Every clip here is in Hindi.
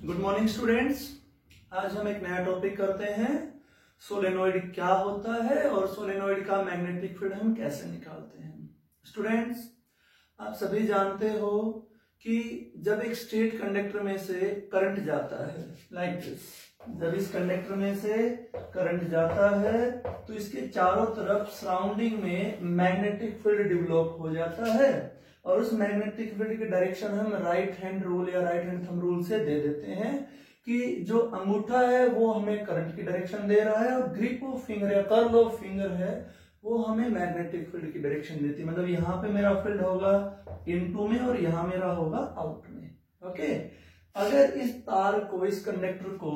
Good morning students. आज हम एक नया टॉपिक करते हैं, सोलेनोइड क्या होता है और सोलेनोइड का मैग्नेटिक फील्ड हम कैसे निकालते हैं। स्टूडेंट्स, आप सभी जानते हो कि जब एक स्ट्रेट कंडक्टर में से करंट जाता है लाइक दिस, जब इस कंडक्टर में से करंट जाता है तो इसके चारों तरफ सराउंडिंग में मैग्नेटिक फील्ड डेवलप हो जाता है और उस मैग्नेटिक फील्ड की डायरेक्शन हम राइट हैंड रूल या राइट हैंड थंब रूल से दे देते हैं कि जो अंगूठा है वो हमें करंट की डायरेक्शन दे रहा है और ग्रिप ऑफ फिंगर या कर्ल ऑफ फिंगर है वो हमें मैग्नेटिक फील्ड की डायरेक्शन देती है। मतलब यहाँ पे मेरा फील्ड होगा इनटू में और यहाँ मेरा होगा आउट में। ओके, अगर इस तार को, इस कंडक्टर को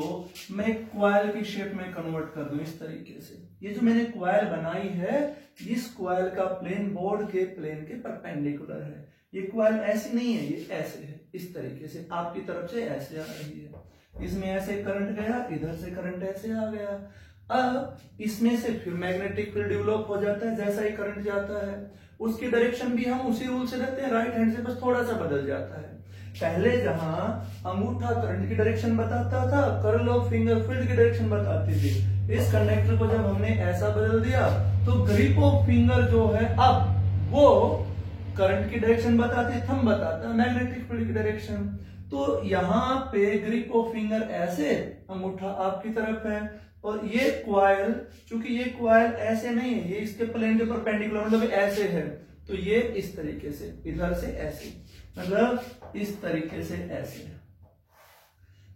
मैं क्वाइल की शेप में कन्वर्ट कर दूं इस तरीके से, ये जो मैंने क्वाइल बनाई है इस क्वाइल का प्लेन बोर्ड के प्लेन के परपेंडिकुलर है। ये क्वाइल ऐसी नहीं है, ये ऐसे है, इस तरीके से आपकी तरफ से ऐसे आ रही है। इसमें ऐसे करंट गया, इधर से करंट ऐसे आ गया। अब इसमें से फिर मैग्नेटिक फील्ड डेवलप हो जाता है। जैसा ही करंट जाता है उसकी डायरेक्शन भी हम उसी रूल से देते हैं, राइट हैंड से, बस थोड़ा सा बदल जाता है। पहले जहां अंगूठा करंट की डायरेक्शन बताता था, कर्ल ऑफ फिंगर फील्ड की डायरेक्शन बताती थी। इस कंडक्टर को जब हमने ऐसा बदल दिया तो ग्रिप ऑफ फिंगर जो है अब वो करंट की डायरेक्शन बताती, थंब बताता मैग्नेटिक फील्ड की डायरेक्शन। तो यहाँ पे ग्रिप ऑफ फिंगर ऐसे, अंगूठा आपकी तरफ है और ये क्वाइल, चूंकि ये क्वाइल ऐसे नहीं है, ये इसके प्लेन के परपेंडिकुलर मतलब ऐसे है, तो ये इस तरीके से, इधर से ऐसे, मतलब इस तरीके से ऐसे।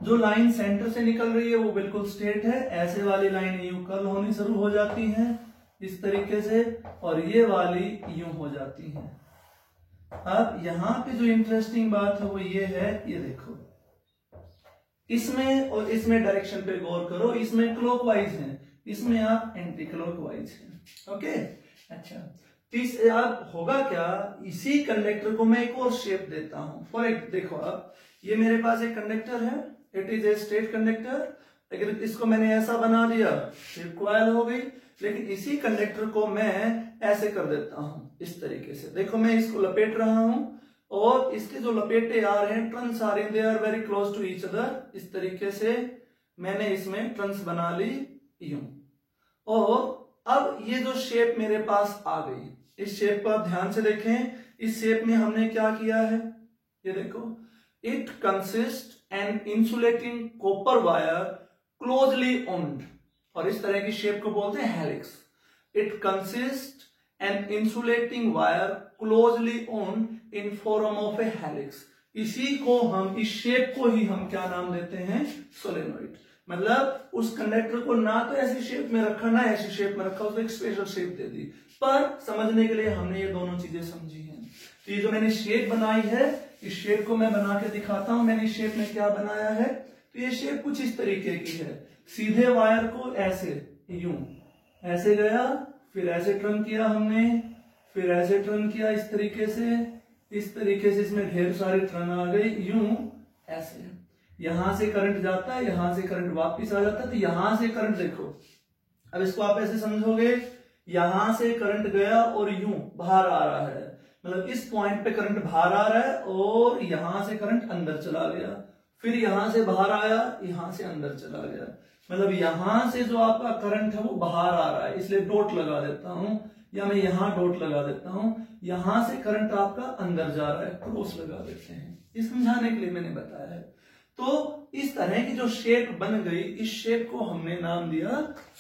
जो लाइन सेंटर से निकल रही है वो बिल्कुल स्ट्रेट है, ऐसे वाली लाइन यूं कर्ल होनी शुरू हो जाती है इस तरीके से और ये वाली यूं हो जाती है। अब यहाँ पे जो इंटरेस्टिंग बात है वो ये है, ये देखो, इसमें और इसमें डायरेक्शन पे गौर करो, इसमें क्लॉकवाइज है, इसमें आप एंटी क्लॉकवाइज है। ओके, अच्छा, तो अब होगा क्या, इसी कंडक्टर को मैं एक और शेप देता हूं। फॉर एक देखो, अब ये मेरे पास एक कंडक्टर है, it is a straight conductor. अगर इसको मैंने ऐसा बना दिया फिर क्वाइल हो गई, लेकिन इसी कंडक्टर को मैं ऐसे कर देता हूं इस तरीके से। देखो मैं इसको लपेट रहा हूं और इसके जो लपेटे आ रहे हैं, ट्रंस आ रहे हैं, they are very close to each other. इस तरीके से मैंने इसमें ट्रंस बना ली यूं, और अब ये जो शेप मेरे पास आ गई, इस शेप को आप ध्यान से देखें। इस शेप में हमने क्या किया है, ये देखो, it consist an insulating copper wire closely wound, और इस तरह की शेप को बोलते हैं helix. It consist an insulating wire closely wound in form of a helix. इसी को हम, इस शेप को ही हम क्या नाम देते हैं, सोलेनोइड। मतलब उस कंडक्टर को ना तो ऐसी शेप में रखा ना ऐसी शेप में रखा, उसको एक स्पेशल शेप दे दी। पर समझने के लिए हमने ये दोनों चीजें समझी हैं। तो ये जो मैंने शेप बनाई है, इस शेप को मैं बना के दिखाता हूं। मैंने इस शेप में क्या बनाया है, तो ये शेप कुछ इस तरीके की है। सीधे वायर को ऐसे यूं ऐसे गया, फिर ऐसे टर्न किया हमने, फिर ऐसे टर्न किया इस तरीके से इसमें ढेर सारी टर्न आ गई यूं ऐसे। यहां से करंट जाता है, यहां से करंट वापिस आ जाता है, तो यहां से करंट देखो, अब इसको आप ऐसे समझोगे, यहां से करंट गया और यूं बाहर आ रहा है, मतलब इस पॉइंट पे करंट बाहर आ रहा है और यहां से करंट अंदर चला गया, फिर यहां से बाहर आया, यहां से अंदर चला गया। मतलब यहां से जो आपका करंट है वो बाहर आ रहा है, इसलिए डॉट लगा देता हूं, या मैं यहां डॉट लगा देता हूं। यहां से करंट आपका अंदर जा रहा है, क्रॉस लगा देते हैं, ये समझाने के लिए मैंने बताया है। तो इस तरह की जो शेप बन गई, इस शेप को हमने नाम दिया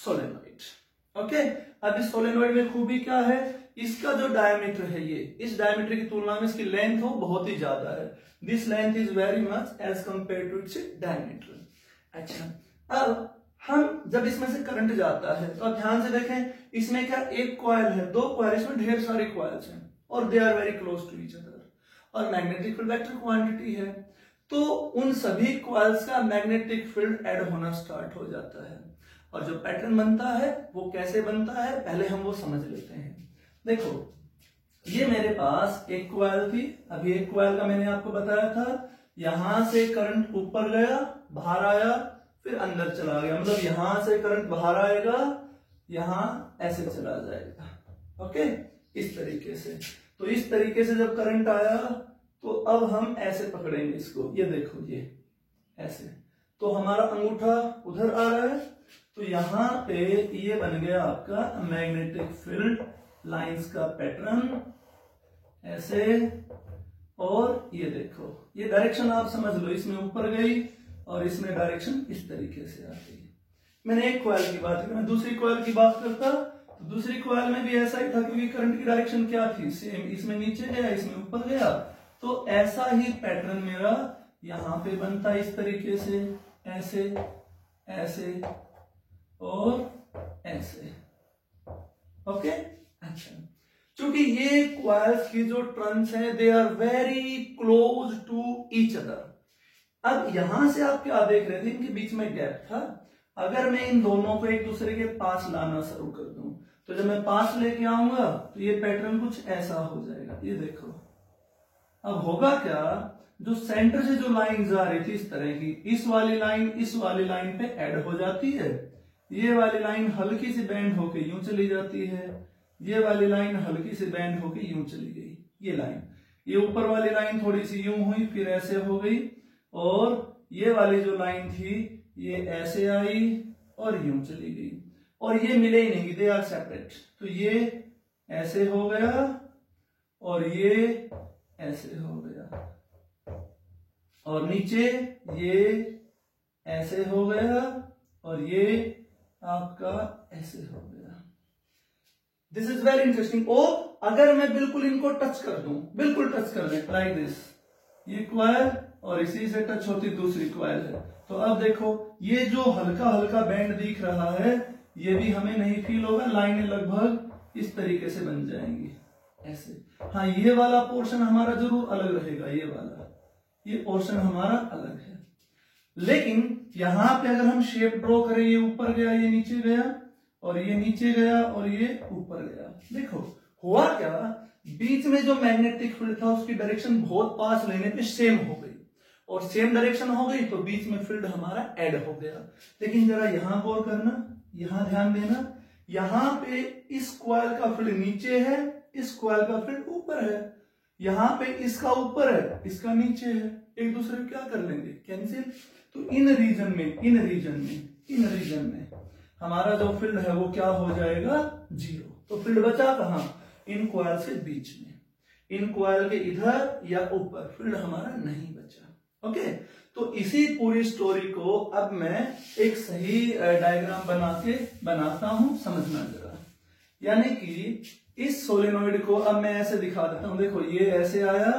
सोलेनोइड। ओके, अब इस सोलेनोइड में खूबी क्या है, इसका जो डायमीटर है, ये इस डायमीटर की तुलना में इसकी लेंथ हो बहुत ही ज्यादा है। This length is very much as compare to its diameter. अच्छा, अब हम जब इसमें से करंट जाता है तो आप ध्यान से देखें, इसमें क्या एक कॉइल है, दो कॉइल, इसमें ढेर सारी कॉइल्स हैं और they are very close to each other, और मैग्नेटिक फील्ड वेक्टर क्वांटिटी है, तो उन सभी कॉइल्स का मैग्नेटिक फील्ड ऐड होना स्टार्ट हो जाता है। और जो पैटर्न बनता है वो कैसे बनता है, पहले हम वो समझ लेते हैं। देखो, ये मेरे पास एक कॉइल थी, अभी एक कॉइल का मैंने आपको बताया था, यहां से करंट ऊपर गया, बाहर आया, फिर अंदर चला गया। मतलब यहां से करंट बाहर आएगा, यहां ऐसे चला जाएगा। ओके, इस तरीके से। तो इस तरीके से जब करंट आया तो अब हम ऐसे पकड़ेंगे इसको, ये देखो, ये ऐसे। तो हमारा अंगूठा उधर आ रहा है, तो यहां पे ये बन गया आपका मैग्नेटिक फील्ड लाइंस का पैटर्न ऐसे। और ये देखो, ये डायरेक्शन आप समझ लो, इसमें ऊपर गई और इसमें डायरेक्शन इस तरीके से आती है। मैंने एक कॉइल की बात की, मैं दूसरी कॉइल की बात करता तो दूसरी कॉइल में भी ऐसा ही था, क्योंकि करंट की डायरेक्शन क्या थी, सेम, इसमें नीचे गया इसमें ऊपर गया। तो ऐसा ही पैटर्न मेरा यहां पे बनता इस तरीके से, ऐसे ऐसे और ऐसे। ओके, अच्छा। क्योंकि ये कॉइल्स की जो टर्न्स हैं they are very close to each other. अब यहां से आप क्या देख रहे थे, इनके बीच में गैप था। अगर मैं इन दोनों को एक दूसरे के पास लाना शुरू कर दूं, तो जब मैं पास लेके आऊंगा तो ये पैटर्न कुछ ऐसा हो जाएगा। ये देखो, अब होगा क्या, जो सेंटर से जो लाइन जा रही थी इस तरह की, इस वाली लाइन पे ऐड हो जाती है। ये वाली लाइन हल्की सी बेंड होके यूं चली जाती है, ये वाली लाइन हल्की सी बेंड होके यूं चली गई। ये लाइन, ये ऊपर वाली लाइन थोड़ी सी यूं हुई, फिर ऐसे हो गई, और ये वाली जो लाइन थी ये ऐसे आई और यूं चली गई, और ये मिले ही नहीं, दे आर सेपरेट। तो ये ऐसे हो गया और ये ऐसे हो गया, और नीचे ये ऐसे हो गया और ये आपका ऐसे हो गया। This is very interesting. और अगर मैं बिल्कुल इनको टच कर दूं, बिल्कुल टच कर दें लाइक दिस, ये कॉइल और इसी से टच होती दूसरी कॉइल है, तो अब देखो ये जो हल्का हल्का बैंड दिख रहा है ये भी हमें नहीं फील होगा, लाइनें लगभग इस तरीके से बन जाएंगी ऐसे। हाँ, ये वाला पोर्शन हमारा जरूर अलग रहेगा, ये पोर्शन हमारा अलग है। लेकिन यहां पे अगर हम शेप ड्रॉ करें, ये ऊपर गया, ये नीचे गया, और ये नीचे गया और ये ऊपर गया। देखो हुआ क्या, बीच में जो मैग्नेटिक फील्ड था उसकी डायरेक्शन बहुत पास लेने पे सेम हो गई, और सेम डायरेक्शन हो गई तो बीच में फील्ड हमारा ऐड हो गया। लेकिन जरा यहां गौर करना, यहां ध्यान देना, यहां पे इस कॉइल का फील्ड नीचे है, इस कॉइल का फील्ड ऊपर है। यहां पे इसका ऊपर है, इसका नीचे है, एक दूसरे को क्या कर लेंगे, कैंसिल। तो इन रीजन में हमारा जो फील्ड है वो क्या हो जाएगा, 0। तो फील्ड बचा कहां, इन कॉइल से बीच में, इन कॉइल के इधर या ऊपर फील्ड हमारा नहीं बचा। ओके, तो इसी पूरी स्टोरी को अब मैं एक सही डायग्राम बनाता हूं, समझना जरा। यानी कि इस सोलेनोइड को अब मैं ऐसे दिखा देता हूं। देखो ये ऐसे आया,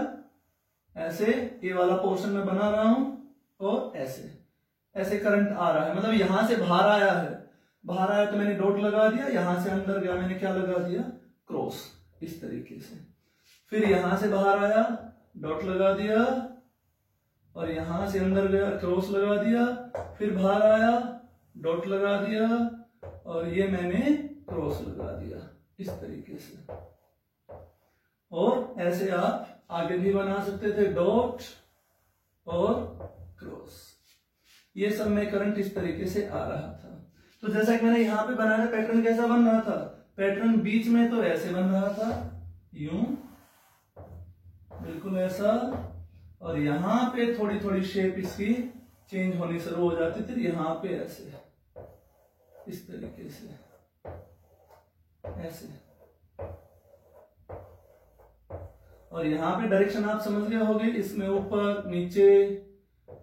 ऐसे ये वाला पोर्शन में बना रहा हूं, और ऐसे करंट आ रहा है, मतलब यहां से बाहर आया है, बाहर आया तो मैंने डॉट लगा दिया, यहां से अंदर गया मैंने क्या लगा दिया, क्रॉस, इस तरीके से। फिर यहां से बाहर आया, डॉट लगा दिया, और यहां से अंदर गया, क्रॉस लगा दिया, फिर बाहर आया, डॉट लगा दिया, और ये मैंने क्रॉस लगा दिया इस तरीके से। और ऐसे आप आगे भी बना सकते थे, डॉट और क्रॉस। ये सब में करंट इस तरीके से आ रहा था। तो जैसा कि मैंने यहां पे बनाया, पैटर्न कैसा बन रहा था, पैटर्न बीच में तो ऐसे बन रहा था, यूं बिल्कुल ऐसा, और यहां पे थोड़ी थोड़ी शेप इसकी चेंज होनी शुरू हो जाती थी, यहां पे ऐसे, इस तरीके से ऐसे, और यहां पे डायरेक्शन आप समझ गए होंगे, इसमें ऊपर नीचे,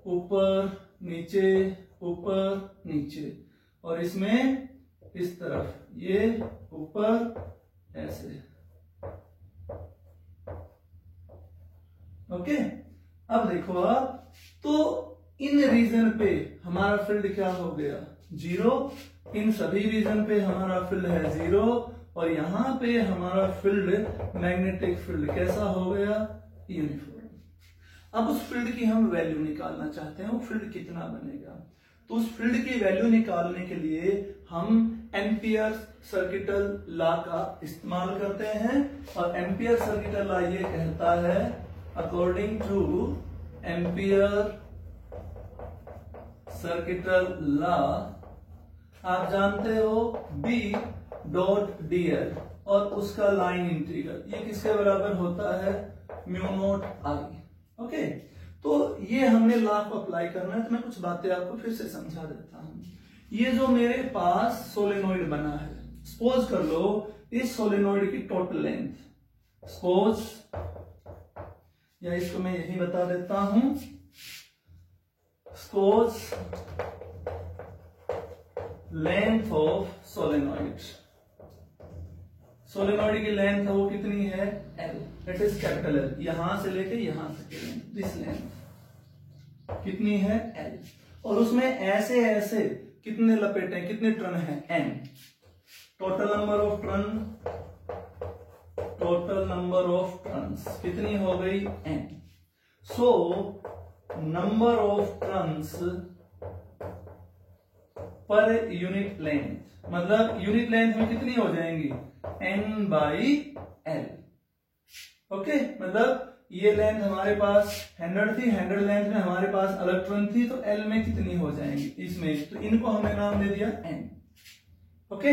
ऊपर नीचे, ऊपर नीचे, और इसमें इस तरफ ये ऊपर ऐसे। ओके, अब देखो आप, तो इन रीजन पे हमारा फील्ड क्या हो गया, 0। इन सभी रीजन पे हमारा फील्ड है 0, और यहां पे हमारा फील्ड, मैग्नेटिक फील्ड कैसा हो गया, यूनिफॉर्म। अब उस फील्ड की हम वैल्यू निकालना चाहते हैं, वो फील्ड कितना बनेगा। तो उस फील्ड की वैल्यू निकालने के लिए हम एम्पियर सर्किटल लॉ का इस्तेमाल करते हैं, और एम्पियर सर्किटल लॉ ये कहता है, according two ampere circuital law, आप जानते हो B डॉट dl, और उसका लाइन इंटीग्रल ये किसके बराबर होता है, म्यू नॉट I। ओके, तो ये हमने लॉ को अप्लाई करना है, तो मैं कुछ बातें आपको फिर से समझा देता हूं। ये जो मेरे पास सोलेनोइड बना है, सपोज कर लो इस सोलेनोइड की टोटल लेंथ, सपोज, या इसको मैं यही बता देता हूं, suppose length of solenoid, solenoid की लेंथ है वो कितनी है, L, that is capital L, यहां से लेके यहां तक की लेंथ, दिस लेंथ कितनी है, L, और उसमें ऐसे ऐसे कितने लपेटे, कितने टर्न है, N, total number of turn, total number of turns कितनी हो गई, N, so number of turns per unit length, मतलब यूनिट लेंथ में कितनी हो जाएंगी, N/L, ओके, मतलब ये लेंथ हमारे पास 100 थी, 100 लेंथ में हमारे पास अलग टर्न थी, तो L में कितनी हो जाएंगी इसमें, तो इनको हमने नाम दे दिया N, ओके,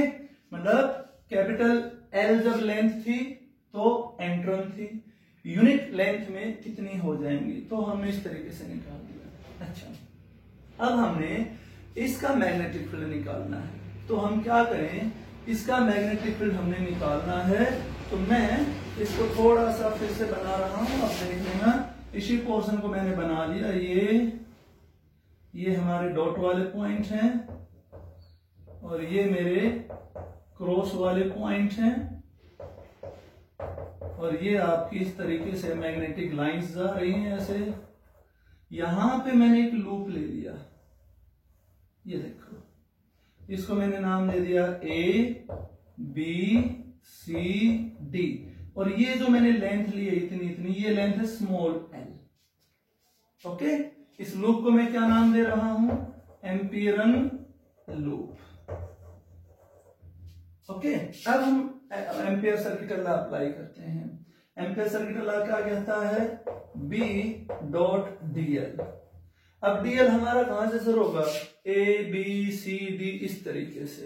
मतलब कैपिटल L जब लेंथ थी तो N टर्न थी, यूनिट लेंथ में कितनी हो जाएंगी, तो हमने इस तरीके से निकाल दिया। अच्छा, अब हमने इसका मैग्नेटिक फील्ड निकालना है, तो हम क्या करें, इसका मैग्नेटिक फील्ड हमने निकालना है, तो मैं इसको थोड़ा सा फिर से बना रहा हूं, अब देख लेना, इसी पोर्शन को मैंने बना लिया, ये हमारे डॉट वाले पॉइंट हैं और ये मेरे क्रॉस वाले पॉइंट हैं, और ये आपकी इस तरीके से मैग्नेटिक लाइंस जा रही हैं ऐसे, यहां पे मैंने एक लूप ले लिया, ये देखो, इसको मैंने नाम दे दिया ABCD, और ये जो मैंने लेंथ ली है इतनी इतनी, ये लेंथ है स्मॉल l, ओके, इस लूप को मैं क्या नाम दे रहा हूं, एम्पियरन लूप, ओके। अब हम एम्पियर सर्किट लॉ अप्लाई करते हैं। एम्पियर सर्किट लॉ क्या कहता है, B.dl। अब dl हमारा कहां से शुरू होगा, ABCD, इस तरीके से,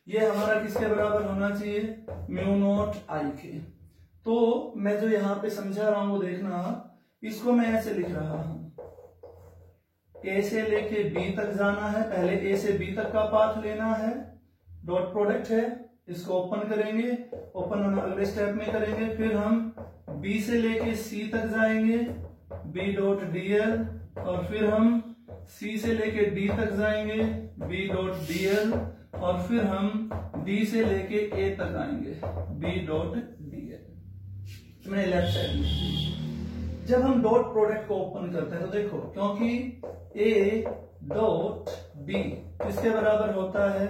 ये हमारा किसके बराबर होना चाहिए, μ0I के। तो मैं जो यहां पे समझा रहा हूं वो देखना, इसको मैं ऐसे लिख रहा हूं, A से लेके B तक जाना है, पहले A से B तक का पाथ लेना है, डॉट प्रोडक्ट है, इसको ओपन करेंगे, ओपन हम अगले स्टेप में करेंगे, फिर हम B से लेके C तक जाएंगे, B.dl, और फिर हम C से लेके D तक जाएंगे, B.dl, और फिर हम D से लेके A तक आएंगे, B.dl। मैंने लेफ्ट साइड में, जब हम डॉट प्रोडक्ट को ओपन करते हैं तो देखो, क्योंकि A.B किसके बराबर होता है,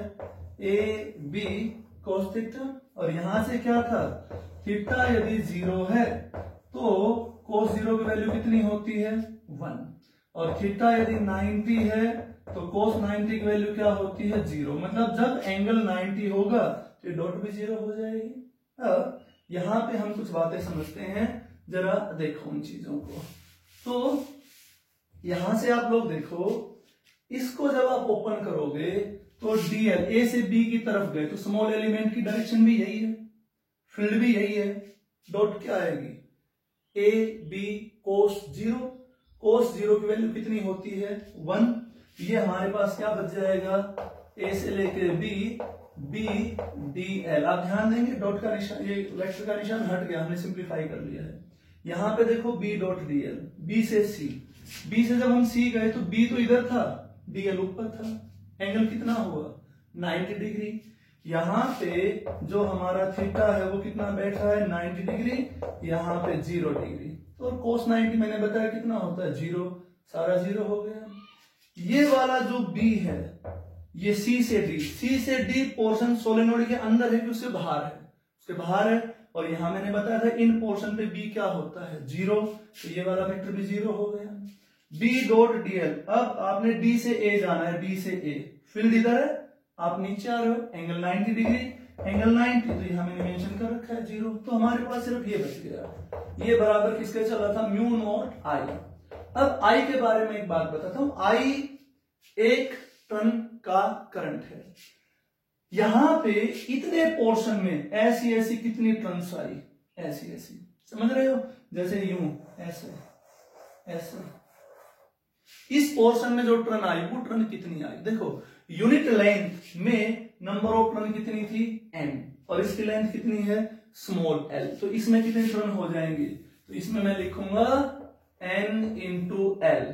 AB cos थीटा, और यहां से क्या था, थीटा यदि 0 है तो cos 0 की वैल्यू कितनी होती है, 1, और थीटा यदि 90 है तो cos 90 की वैल्यू क्या होती है, 0, मतलब जब एंगल 90 होगा तो डॉट भी 0 हो जाएगी। अब यहां पे हम कुछ बातें समझते हैं, जरा देखो उन चीजों को। तो यहां से आप लोग देखो, इसको जब आप ओपन करोगे तो dl A से B की तरफ गए तो स्मॉल एलिमेंट की डायरेक्शन भी यही है, फील्ड भी यही है, डॉट क्या आएगी, AB cos 0, cos 0 की वैल्यू कितनी होती है, 1, ये हमारे पास क्या बच जाएगा, A से लेके B.dl। आप ध्यान देंगे डॉट का निशान, ये वेक्टर का निशान हट गया, हमने सिंप्लीफाई कर लिया है। यहां पे देखो B.dl, B से C, B से जब हम C गए तो B तो इधर था, dl ऊपर था, एंगल कितना हुआ, 90 डिग्री। यहां पे जो हमारा थीटा है वो कितना बैठ रहा है, 90 डिग्री, यहां पे 0 डिग्री, तो cos 90 मैंने बताया कितना होता है, 0, सारा 0 हो गया। ये वाला जो B है, ये C से D पोर्शन सोलेनोइड के अंदर है कि उसके बाहर है, उसके बाहर है, और यहां मैंने बताया था इन पोर्शन पे B क्या होता है, 0, तो ये वाला वेक्टर भी 0 हो गया। B.dl, अब आपने D से A जाना है, D से A, फील्ड इधर है, आप नीचे आ रहे हो, एंगल 90 डिग्री, एंगल 90, तो यहां मैंने मेंशन कर रखा है 0, तो हमारे पास सिर्फ ये बच गया, ये बराबर किसके चला था, μ0I। अब I के बारे में एक बात बताता हूं, I एक टन का करंट है, यहां पे इतने पोर्शन में ऐसी ऐसी कितनी टर्न्स आई, ऐसी ऐसी, समझ रहे हो, जैसे यूं, ऐसे ऐसे इस पोर्शन में जो टर्न आई वो टर्न कितनी आई, देखो यूनिट लेंथ में नंबर ऑफ टर्न कितनी थी n और इसकी लेंथ कितनी है स्मॉल l, तो इसमें कितने टर्न हो जाएंगे, तो इसमें मैं लिखूंगा n इंटू l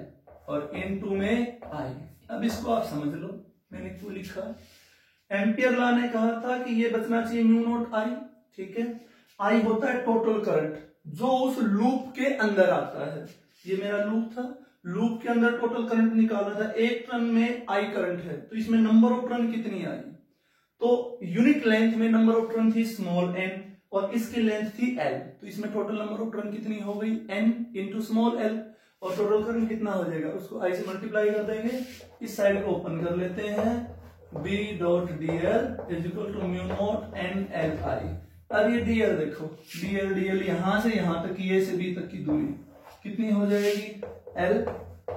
और इंटू में i। अब इसको आप समझ लो मैंने क्यों लिखा। एम्पियर लॉ ने कहा था कि ये बचना चाहिए म्यू नॉट i, ठीक है। i होता है टोटल करंट जो उस लूप के अंदर आता है, ये मेरा लूप था, लूप के अंदर टोटल करंट निकाला था, एक टर्न में i करंट है, तो इसमें नंबर ऑफ टर्न कितनी आई, तो यूनिट लेंथ में नंबर ऑफ टर्न थी स्मॉल n और इसकी लेंथ थी l, तो इसमें टोटल नंबर ऑफ टर्न कितनी हो गई n इंटू स्मॉल l और टोटल करंट कितना हो जाएगा उसको i से मल्टीप्लाई कर देंगे। इस साइड को ओपन कर लेते हैं, b dot dl is equal to mu naught n l i। अब ये dl देखो, dl यहां से यहां तक की a से b तक की दूरी कितनी हो जाएगी l,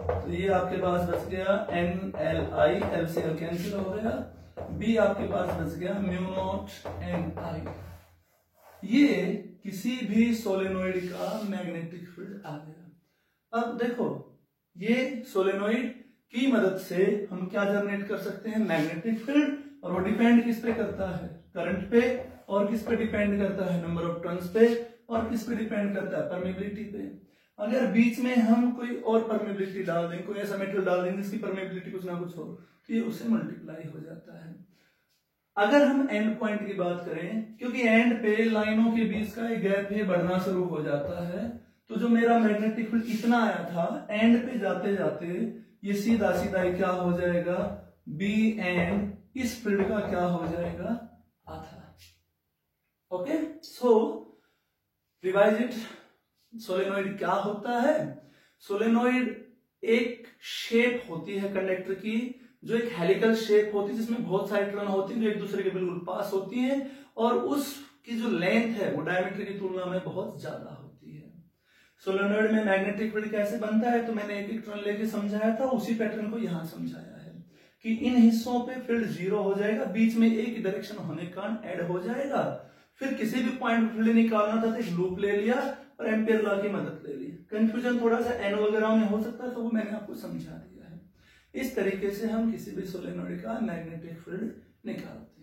तो ये आपके पास बच गया n l i, l से l कैंसिल हो गया, b आपके पास बच गया म्यू नॉट n i। ये किसी भी सोलेनोइड का मैग्नेटिक फील्ड आ गया। अब देखो ये सोलेनोइड की मदद से हम क्या जनरेट कर सकते हैं मैग्नेटिक फील्ड, और वो डिपेंड किस पे करता है करंट पे, और किस पे डिपेंड करता है नंबर ऑफ टर्न्स पे, और किस पे डिपेंड करता है परमेबिलिटी पे। अगर बीच में हम कोई और परमेबिलिटी डाल दें, कोई ऐसा मेटेरियल डाल देंगे जिसकी परमेबिलिटी कुछ ना कुछ हो, तो ये उससे मल्टीप्लाई हो जाता है। अगर हम एंड पॉइंट की बात करें, क्योंकि एंड पे लाइनों के बीच का एक गैप है बढ़ना शुरू हो जाता है, तो जो मेरा मैग्नेटिक फील्ड इतना आया था एंड पे जाते जाते ये सीधा सीधा क्या हो जाएगा बी एंड इस फील्ड का क्या हो जाएगा आधा। Okay, so revise it. Solenoid क्या होता है, सोलेनोइड एक शेप होती है कंडक्टर की जो एक हेलिकल शेप होती है जिसमें बहुत सारी टर्न होती है जो एक दूसरे के बिल्कुल पास होती है, और उसकी जो लेंथ है वो डायमीटर की तुलना में बहुत ज्यादा होती है। सोलेनोइड में मैग्नेटिक फील्ड कैसे बनता है तो मैंने एक एक टर्न लेके समझाया था, उसी पैटर्न को यहां समझाया है कि इन हिस्सों पे फील्ड जीरो हो जाएगा, बीच में एक ही डायरेक्शन होने का ऐड हो जाएगा, फिर किसी भी पॉइंट फील्ड निकालना था तो एक लूप ले लिया और एम्पियर लॉ की मदद ले ली। कंफ्यूजन थोड़ा सा एन वगैरह में हो सकता है तो वो मैंने आपको समझा दिया है। इस तरीके से हम किसी भी सोलेनोइड का मैग्नेटिक फील्ड निकालते हैं।